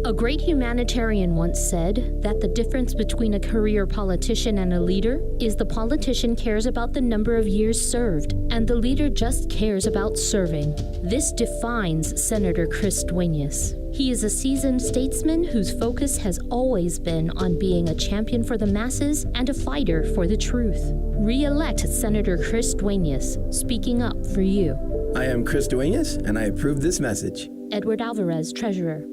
A great humanitarian once said that the difference between a career politician and a leader is the politician cares about the number of years served, and the leader just cares about serving. This defines Senator Chris Duenas. He is a seasoned statesman whose focus has always been on being a champion for the masses and a fighter for the truth. Re-elect Senator Chris Duenas, speaking up for you. I am Chris Duenas, and I approve this message. Edward Alvarez, Treasurer.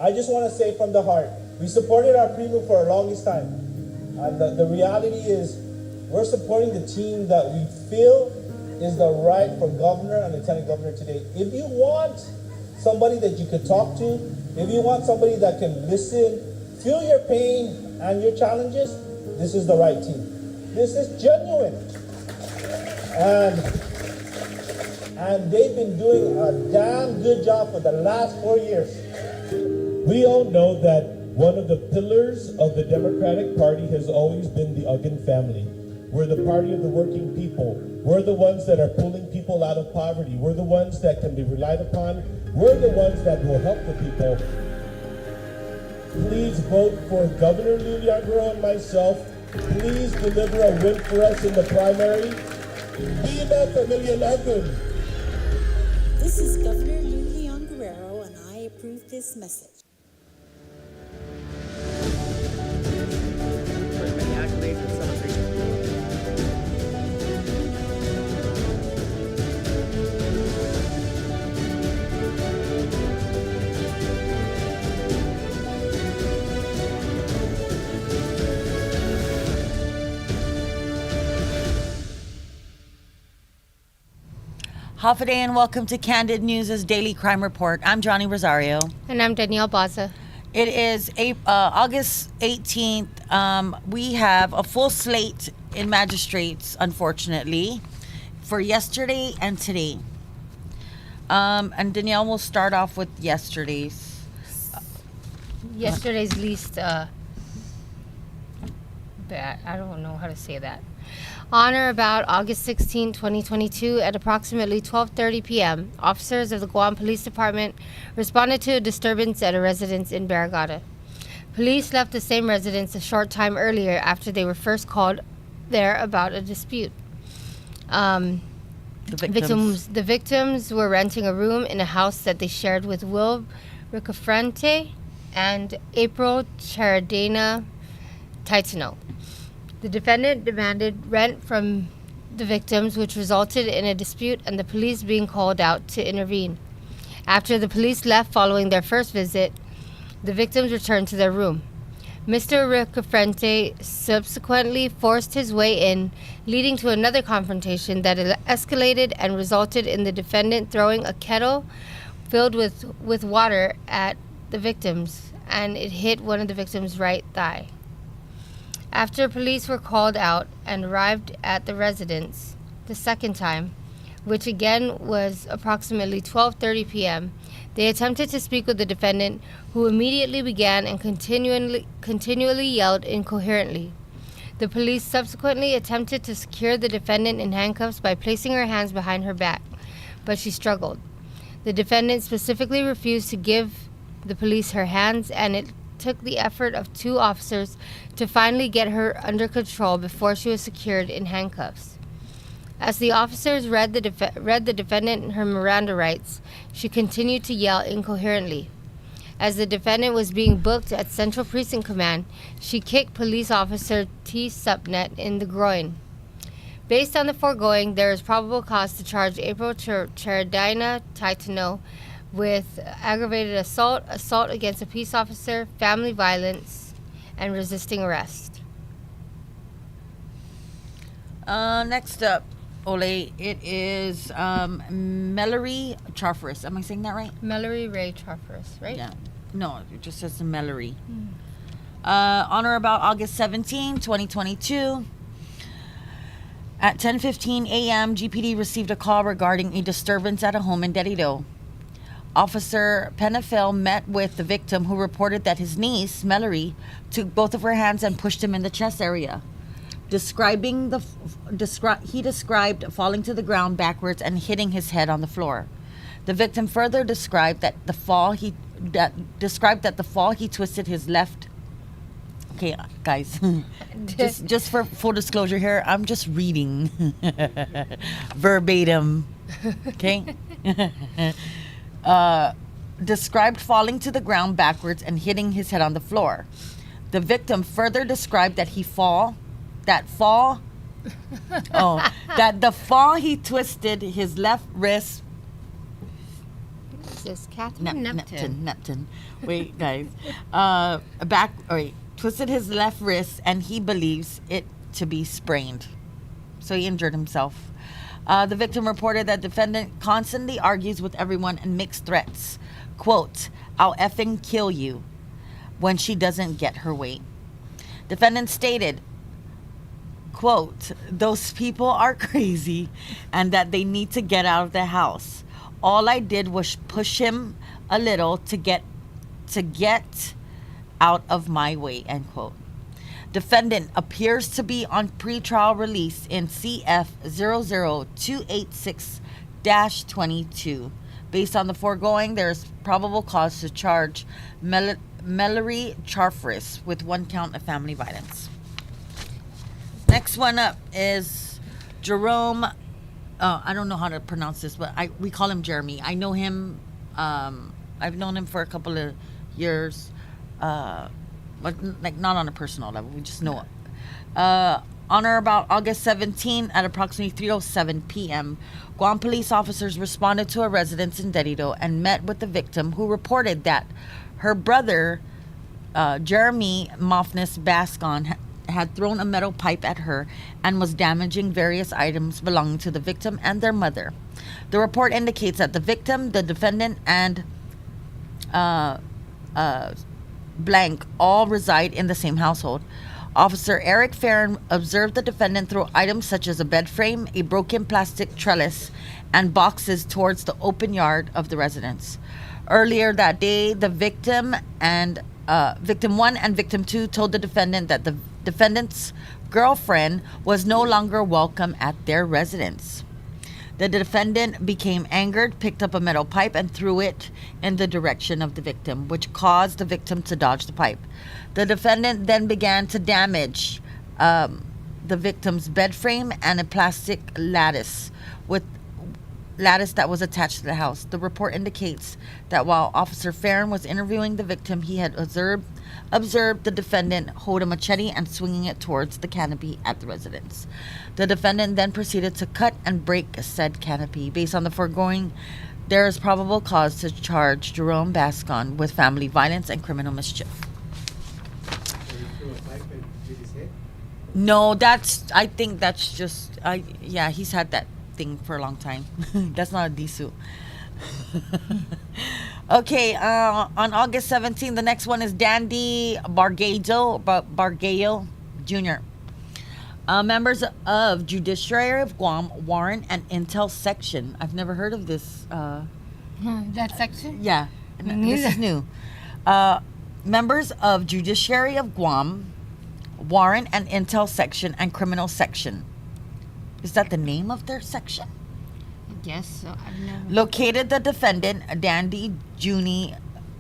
I just want to say from the heart, we supported our pre-move for the longest time. The reality is we're supporting the team that we feel is the right for governor and lieutenant governor today. If you want somebody that you could talk to, if you want somebody that can listen, feel your pain and your challenges, this is the right team. This is genuine. And they've been doing a damn good job for the last 4 years. We all know that one of the pillars of the Democratic Party has always been the Uggan family. We're the party of the working people. We're the ones that are pulling people out of poverty. We're the ones that can be relied upon. We're the ones that will help the people. Please vote for Governor Lilian Guerrero and myself. Please deliver a win for us in the primary. Viva Familia Uggan! This is Governor Lilian Guerrero, and I approve this message. Hafa day and welcome to Kandit News' Daily Crime Report. I'm Johnny Rosario. And I'm Danielle Baza. It is August 18th. We have a full slate in magistrates, unfortunately, for yesterday and today. And Danielle will start off with yesterday's. Yesterday's least bad. I don't know how to say that. On or about August 16, 2022, at approximately 12:30 p.m., officers of the Guam Police Department responded to a disturbance at a residence in Barragata. Police left the same residence a short time earlier after they were first called there about a dispute. The victims were renting a room in a house that they shared with Will Ricafrente and April Charadena Titano. The defendant demanded rent from the victims, which resulted in a dispute and the police being called out to intervene. After the police left following their first visit, the victims returned to their room. Mr. Ricafrente subsequently forced his way in, leading to another confrontation that escalated and resulted in the defendant throwing a kettle filled with water at the victims, and it hit one of the victims' right thigh. After police were called out and arrived at the residence the second time, which again was approximately 12:30 p.m., they attempted to speak with the defendant, who immediately began and continually yelled incoherently. The police subsequently attempted to secure the defendant in handcuffs by placing her hands behind her back, but she struggled. The defendant specifically refused to give the police her hands, and it took the effort of 2 officers to finally get her under control before she was secured in handcuffs. As the officers read the defendant her Miranda rights, she continued to yell incoherently. As the defendant was being booked at Central Precinct Command, she kicked police officer T. Supnet in the groin. Based on the foregoing, there is probable cause to charge April Charadina Titano with aggravated assault against a peace officer, family violence, and resisting arrest. Next up, Ole, it is Mallory Charfaris. Am I saying that right? Mallory Ray Charfaris, right? Yeah. No, it just says Mallory. On or about August 17, 2022, at 10:15 a.m., GPD received a call regarding a disturbance at a home in Derrido. Officer Penafel met with the victim, who reported that his niece, Mallory, took both of her hands and pushed him in the chest area. He described falling to the ground backwards and hitting his head on the floor. The victim further described that the fall he twisted his left. Okay, guys, just for full disclosure here, I'm just reading verbatim. Okay. Described falling to the ground backwards and hitting his head on the floor. The victim further described that the fall he twisted his left wrist. Is this Catherine? Neptune. Wait, guys. Twisted his left wrist, and he believes it to be sprained. So he injured himself. The victim reported that defendant constantly argues with everyone and makes threats. Quote, "I'll effing kill you," when she doesn't get her way. Defendant stated, quote, "Those people are crazy and that they need to get out of the house. All I did was push him a little to get out of my way," end quote. Defendant appears to be on pretrial release in CF 00286-22. Based on the foregoing, there is probable cause to charge Mallory Charfris with 1 count of family violence. Next one up is Jerome. I don't know how to pronounce this, but we call him Jeremy. I know him. I've known him for a couple of years. But like not on a personal level, we just know it. On or about August 17 at approximately 3:07 p.m., Guam police officers responded to a residence in Derrido and met with the victim, who reported that her brother, Jeremy Mofnis Bascon, had thrown a metal pipe at her and was damaging various items belonging to the victim and their mother. The report indicates that the victim, the defendant, and blank all reside in the same household. Officer Eric Farron observed the defendant throw items such as a bed frame, a broken plastic trellis, and boxes towards the open yard of the residence. Earlier that day, the victim 1 and victim 2 told the defendant that the defendant's girlfriend was no longer welcome at their residence. The defendant became angered, picked up a metal pipe, and threw it in the direction of the victim, which caused the victim to dodge the pipe. The defendant then began to damage the victim's bed frame and a plastic lattice that was attached to the house. The report indicates that while Officer Farron was interviewing the victim, he had observed the defendant hold a machete and swinging it towards the canopy at the residence. The defendant then proceeded to cut and break said canopy. Based on the foregoing, there is probable cause to charge Jerome Bascon with family violence and criminal mischief. No, I think that's just, he's had that thing for a long time. That's not a D-suit. Okay, on August 17th, the next one is Dandy Bargallo Jr. Members of Judiciary of Guam, Warrant and Intel Section. I've never heard of this. That section? Yeah, this is new. Members of Judiciary of Guam, Warrant and Intel Section and Criminal Section. Is that the name of their section? I guess so. I've never. Located the defendant, Dandy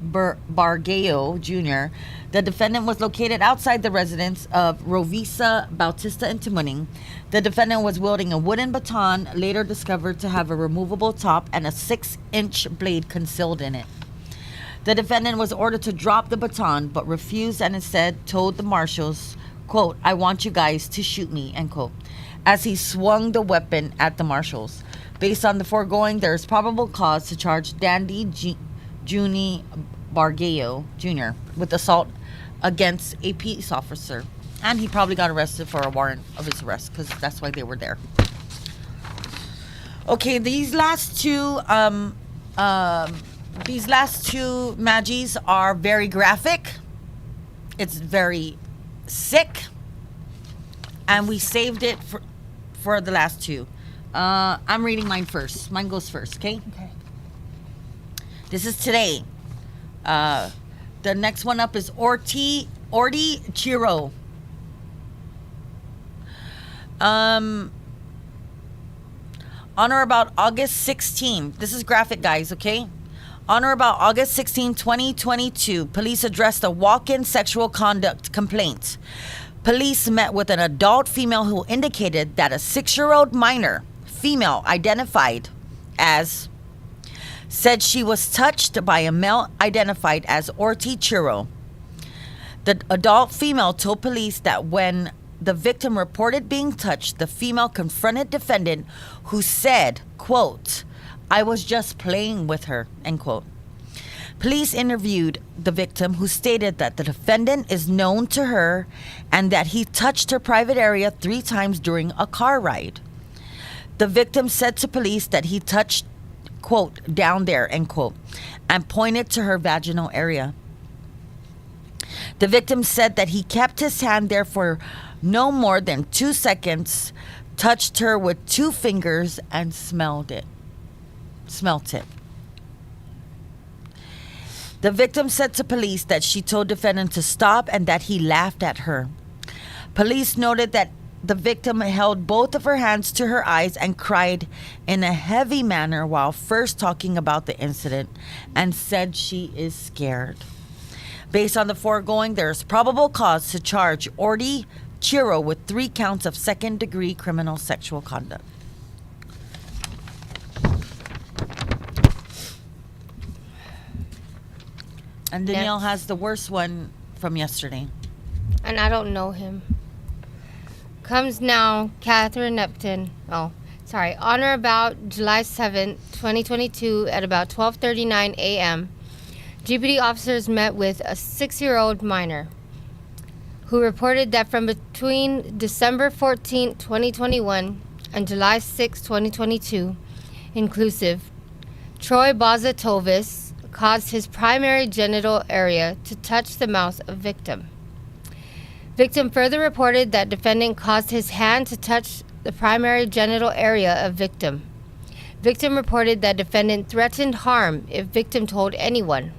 Bargallo Jr. The defendant was located outside the residence of Rovisa Bautista in Timuning. The defendant was wielding a wooden baton, later discovered to have a removable top and a 6-inch blade concealed in it. The defendant was ordered to drop the baton, but refused and instead told the marshals, quote, "I want you guys to shoot me," end quote, as he swung the weapon at the marshals. Based on the foregoing, there is probable cause to charge Dandy Bargallo Jr. with assault against a peace officer. And he probably got arrested for a warrant of his arrest because that's why they were there. Okay, these last two These last two Magis are very graphic. It's very sick. And we saved it for the last two. I'm reading mine first. Mine goes first, okay? Okay. This is today. The next one up is Orti Chiro. On or about August 16. This is graphic, guys, okay? On or about August 16, 2022, police addressed a walk-in sexual conduct complaint. Police met with an adult female who indicated that a 6-year-old minor female identified as said she was touched by a male identified as Orti Chiro. The adult female told police that when the victim reported being touched, the female confronted defendant who said, quote, "I was just playing with her," end quote. Police interviewed the victim who stated that the defendant is known to her and that he touched her private area 3 times during a car ride. The victim said to police that he touched, quote, "down there," end quote, and pointed to her vaginal area. The victim said that he kept his hand there for no more than 2 seconds, touched her with 2 fingers, and smelt it. The victim said to police that she told defendant to stop and that he laughed at her. Police noted that the victim held both of her hands to her eyes and cried in a heavy manner while first talking about the incident and said she is scared. Based on the foregoing, there is probable cause to charge Orti Chiro with 3 counts of second-degree criminal sexual conduct. And Danielle has the worst one from yesterday. And I don't know him. Comes now, Catherine Neptune. On or about July 7th, 2022, at about 12:39 a.m., GPD officers met with a 6-year-old minor who reported that from between December 14, 2021 and July 6, 2022, inclusive, Troy Bozatovis caused his primary genital area to touch the mouth of victim. Victim further reported that defendant caused his hand to touch the primary genital area of victim. Victim reported that defendant threatened harm if victim told anyone.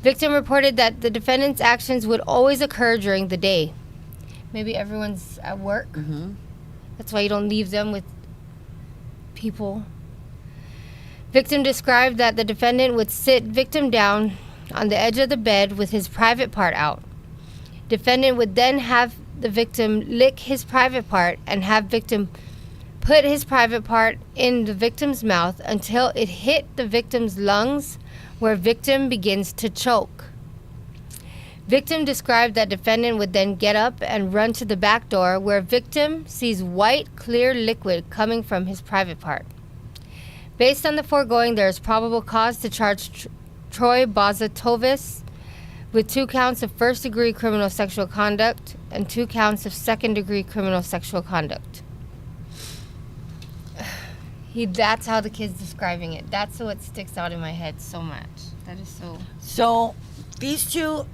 Victim reported that the defendant's actions would always occur during the day. Maybe everyone's at work. Mm-hmm. That's why you don't leave them with people. Victim described that the defendant would sit victim down on the edge of the bed with his private part out. Defendant would then have the victim lick his private part and have victim put his private part in the victim's mouth until it hit the victim's lungs, where victim begins to choke. Victim described that defendant would then get up and run to the back door, where victim sees white, clear liquid coming from his private part. Based on the foregoing, there is probable cause to charge Troy Bozatovis with 2 counts of first-degree criminal sexual conduct and 2 counts of second-degree criminal sexual conduct. That's how the kid's describing it. That's what sticks out in my head so much. That is so... So, these two,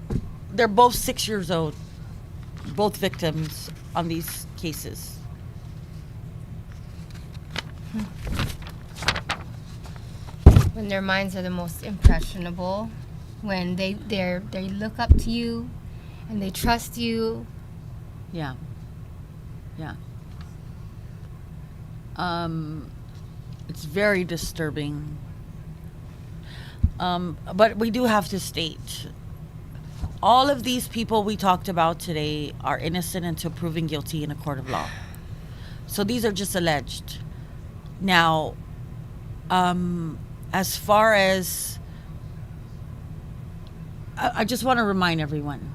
they're both 6 years old. Both victims on these cases. When their minds are the most impressionable, when they look up to you and they trust you. Yeah. Yeah. It's very disturbing. But we do have to state, all of these people we talked about today are innocent until proven guilty in a court of law. So these are just alleged. Now, as far as, I just want to remind everyone,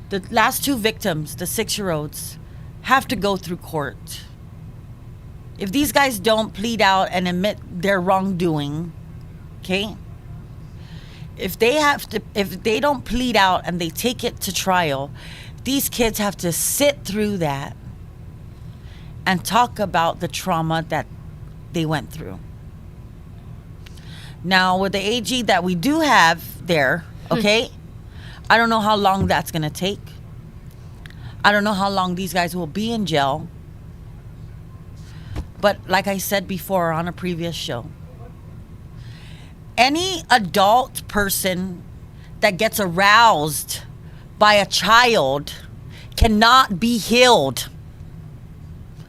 the last 2 victims, the 6-year-olds, have to go through court. If these guys don't plead out and admit their wrongdoing, okay? If they don't plead out and they take it to trial, these kids have to sit through that and talk about the trauma that they went through. Now, with the AG that we do have there, okay, I don't know how long that's going to take. I don't know how long these guys will be in jail. But like I said before on a previous show, any adult person that gets aroused by a child cannot be healed.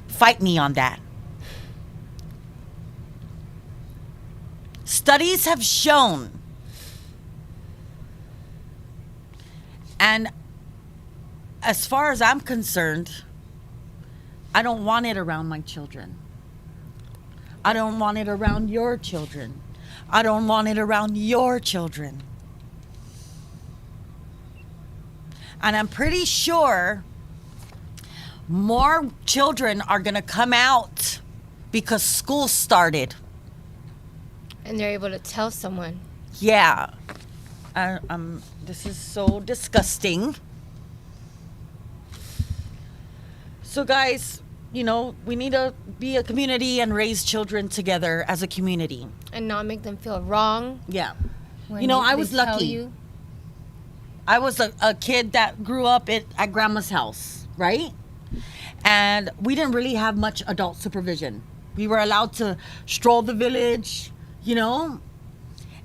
Fight me on that. Studies have shown, and as far as I'm concerned, I don't want it around my children. I don't want it around your children. I don't want it around your children. And I'm pretty sure more children are going to come out because school started. And they're able to tell someone. Yeah. This is so disgusting. So guys, you know, we need to be a community and raise children together as a community. And not make them feel wrong. Yeah. When You know, I they was tell lucky. you. I was a kid that grew up at grandma's house, right? And we didn't really have much adult supervision. We were allowed to stroll the village, you know?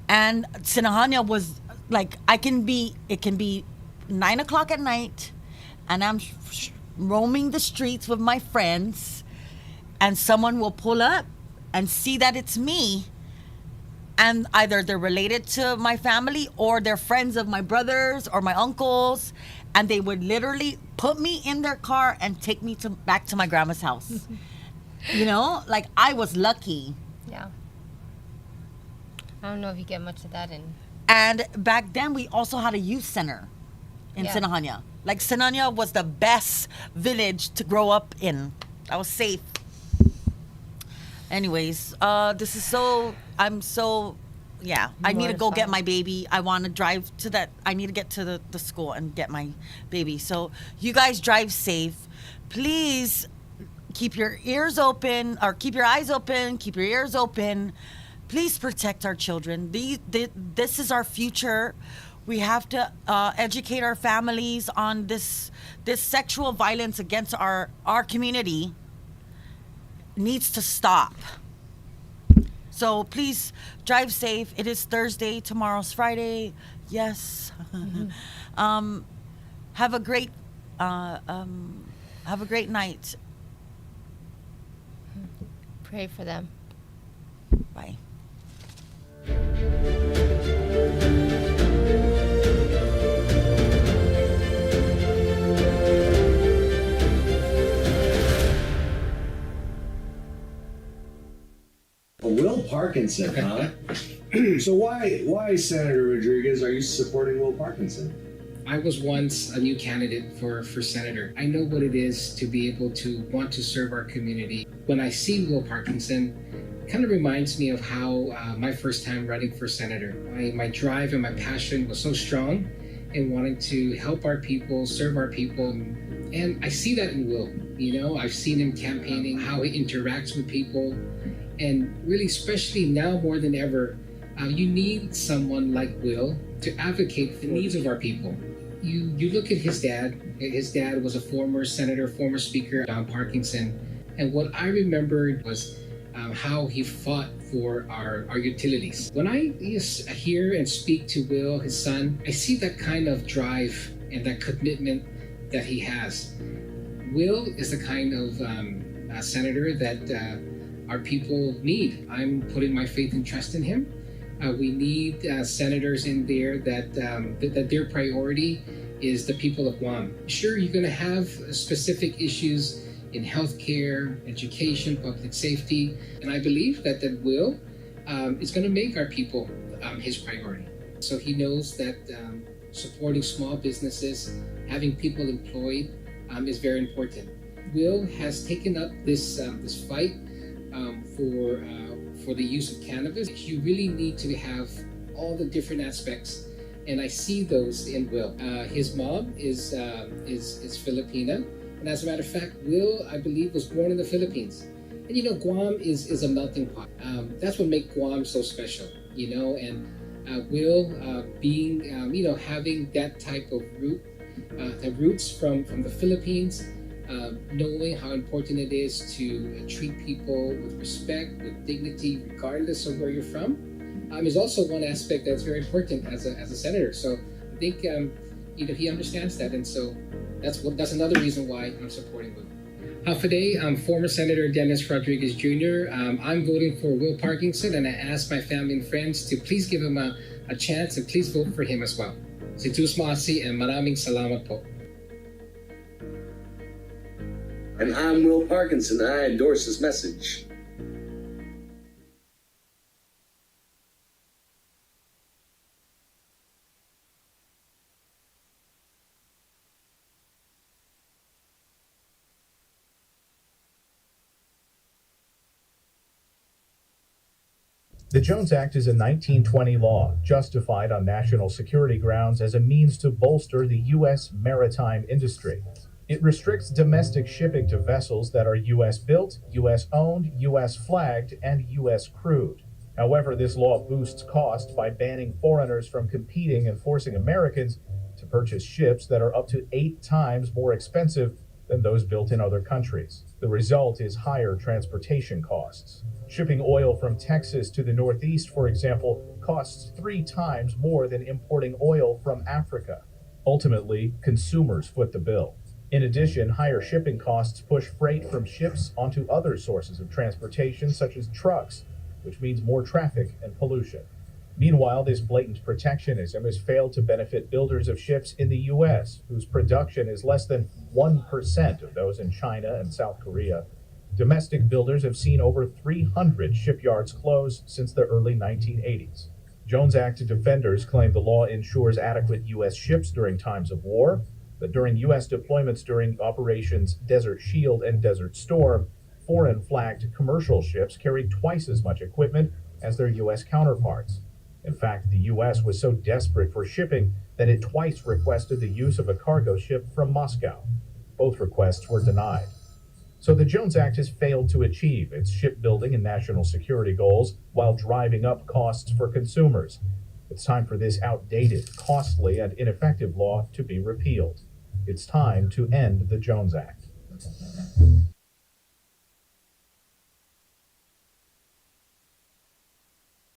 And Sinahanya was like, it can be 9 o'clock at night, and I'm roaming the streets with my friends, and someone will pull up and see that it's me. And either they're related to my family or they're friends of my brothers or my uncles. And they would literally put me in their car and take me back to my grandma's house. You know, like I was lucky. Yeah. I don't know if you get much of that in. And back then we also had a youth center in Sinahanya. Like Sinahanya was the best village to grow up in. I was safe. Anyways, this is I need to go get my baby. I want to drive to that. I need to get to the school and get my baby. So you guys drive safe. Please keep your ears open, or keep your eyes open, keep your ears open. Please protect our children. This is our future. We have to educate our families on this sexual violence against our community. Needs to stop. So please drive safe. It is Thursday. Tomorrow's Friday. Yes. Have a great night. Pray for them. Bye. Will Parkinson, huh? So why Senator Rodriguez are you supporting Will Parkinson? I was once a new candidate for senator. I know what it is to be able to want to serve our community. When I see Will Parkinson, it kind of reminds me of how my first time running for senator. My drive and my passion was so strong in wanting to help our people, serve our people. And I see that in Will. You know, I've seen him campaigning, how he interacts with people. And really, especially now more than ever, you need someone like Will to advocate for the needs of our people. You look at his dad. His dad was a former senator, former speaker, John Parkinson. And what I remembered was how he fought for our utilities. When I hear and speak to Will, his son, I see that kind of drive and that commitment that he has. Will is the kind of senator that our people need. I'm putting my faith and trust in him. We need senators in there that their priority is the people of Guam. Sure, you're going to have specific issues in healthcare, education, public safety, and I believe that Will is going to make our people his priority. So he knows that supporting small businesses, having people employed is very important. Will has taken up this fight for the use of cannabis. You really need to have all the different aspects, and I see those in Will. His mom is Filipina, and as a matter of fact, Will, I believe, was born in the Philippines. And you know, Guam is a melting pot. That's what makes Guam so special. and Will being, having that type of the roots from the Philippines, knowing how important it is to treat people with respect, with dignity, regardless of where you're from, is also one aspect that's very important as a senator. So I think he understands that, and so that's another reason why I'm supporting Will. Today, former Senator Dennis Rodriguez Jr. I'm voting for Will Parkinson, and I ask my family and friends to please give him a chance and please vote for him as well. Si Tusmasi, and maraming salamat po. And I'm Will Parkinson, and I endorse this message. The Jones Act is a 1920 law justified on national security grounds as a means to bolster the U.S. maritime industry. It restricts domestic shipping to vessels that are U.S. built, U.S. owned, U.S. flagged, and U.S. crewed. However, this law boosts cost by banning foreigners from competing and forcing Americans to purchase ships that are up to 8 times more expensive than those built in other countries. The result is higher transportation costs. Shipping oil from Texas to the Northeast, for example, costs 3 times more than importing oil from Africa. Ultimately, consumers foot the bill. In addition, higher shipping costs push freight from ships onto other sources of transportation, such as trucks, which means more traffic and pollution. Meanwhile, this blatant protectionism has failed to benefit builders of ships in the U.S., whose production is less than 1% of those in China and South Korea. Domestic builders have seen over 300 shipyards close since the early 1980s. Jones Act defenders claim the law ensures adequate U.S. ships during times of war, but during U.S. deployments during Operations Desert Shield and Desert Storm, foreign flagged commercial ships carried twice as much equipment as their U.S. counterparts. In fact, the U.S. was so desperate for shipping that it twice requested the use of a cargo ship from Moscow. Both requests were denied. So the Jones Act has failed to achieve its shipbuilding and national security goals while driving up costs for consumers. It's time for this outdated, costly, and ineffective law to be repealed. It's time to end the Jones Act.